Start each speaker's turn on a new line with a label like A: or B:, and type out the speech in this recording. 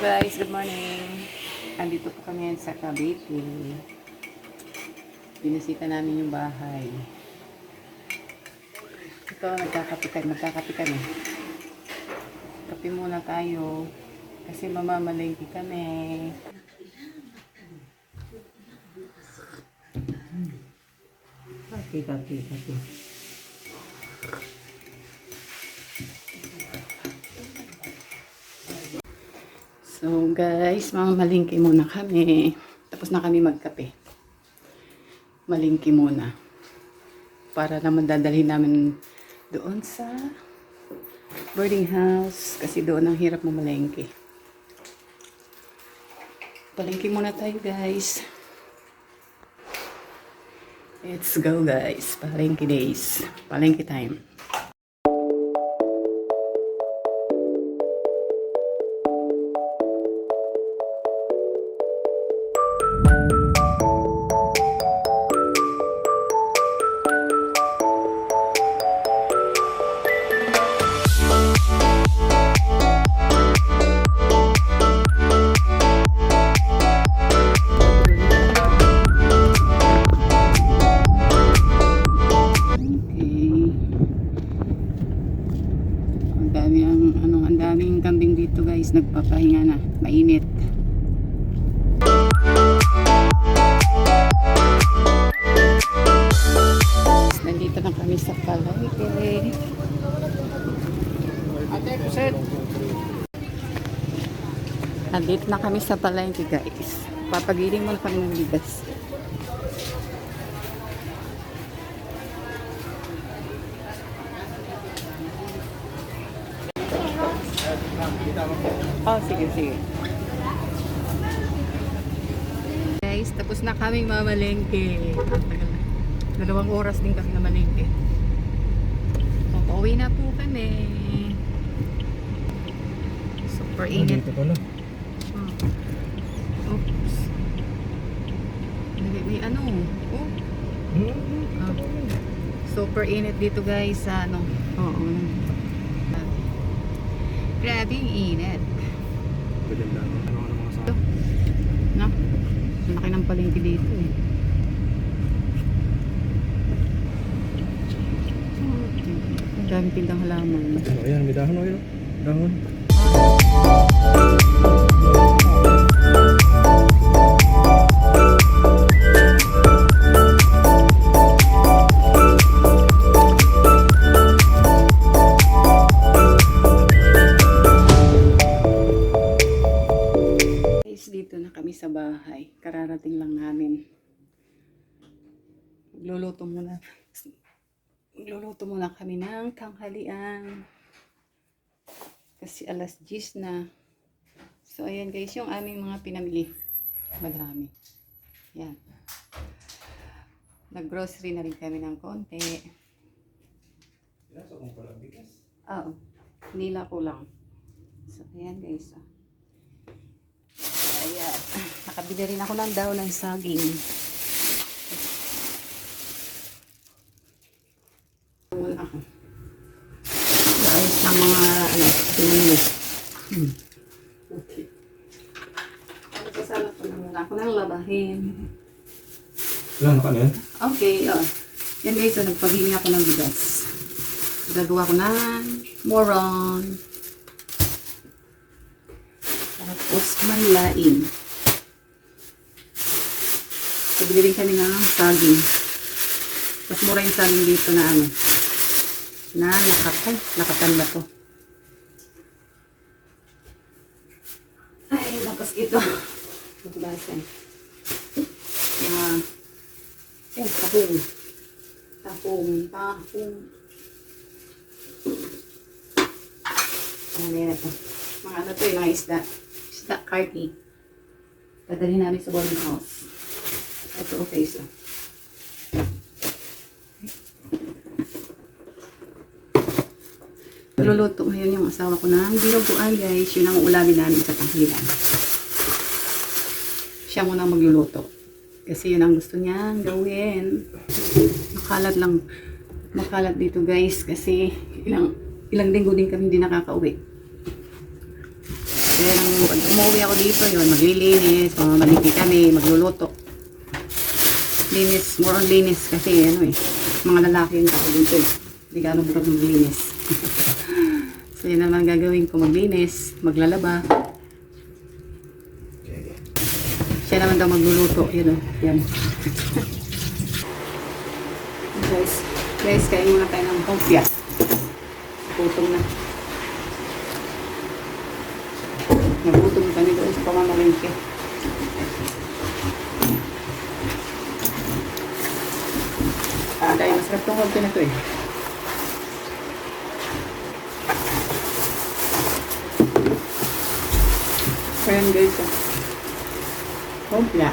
A: Guys, good morning. Andito po kami sa Cavite. Binisita namin yung bahay. Ito, magkakape kami. Kape muna tayo kasi mamamalengke kami. Kape. So guys, mamamalingki muna kami. Tapos na kami magkape. Malingki muna. Para naman dadalhin namin doon sa boarding house. Kasi doon ang hirap mamalingki. Palingki muna tayo guys. Let's go guys. Palingki days. Palingki time. Ang daming kambing dito guys, nagpapahinga na, mainit. Nandito na kami sa palengke. Nandito na kami sa palengke guys. Papagiling mo na kami ng bigas. Oh, sige. Guys, tapos na kaming mamalengke. 2 oras din kami na malengke. Pauwi na po kami. Super init. Oops. May ano? Oh. Super init dito guys sa ano. Oo. Grabe yung init. No? Laki ng palengke dito eh. Ang daming pindang halaman.
B: Ayan, may dahon o yun. Dahon.
A: Dito na kami sa bahay. Kararating lang namin. Magluluto muna kami ng tanghalian. Kasi alas 10 na. So ayan guys, yung aming mga pinamili. Madami. Yan. Nag-grocery na rin kami ng konti. Oo. Nila ko lang. So ayan guys. Ayan. Nakabili rin ako ng daw ng saging. Ayos ng mga pinamili. Okay. Nagkasala ko na muna ako ng labahin.
B: Ilan ka na yan?
A: Okay, yan guys, so nagpabili ako ng bigas. Gagawa ko ng moron. Tapos manlain. So, bili rin kami ng saging. Mas mura yung saging dito na ano. Na nakatan ba to? Ay, tapos ito. Magbasan. Yan. Yan, tahong. Ano yan ito? Mga ano to, yung mga isda. Carty. Padali namin sa boarding house. Ito okay so. Luluto ngayon yung asawa ko ng dinuguan guys. Yun ang ulamin namin sa tanghalian. Siya muna magluluto. Kasi yun ang gusto niyang gawin. Makalat dito guys. Kasi ilang linggo din kami hindi nakakauwi. Kaya nang pag umuwi ako dito yun, maglilinis, maliki kami, magluluto. Linis, more on linis kasi ano eh, mga lalaki yung tao dito eh. Hindi gano'ng murag maglinis. So yun naman gagawin ko, maglinis, maglalaba. Siya naman daw magluluto, yun o, yan. Guys, kain muna tayo ng kompya. Gutom na. Nagutom kami doon sa pamamalingke. Dahil masarap tong kompya na to eh. Ayan guys, kompya.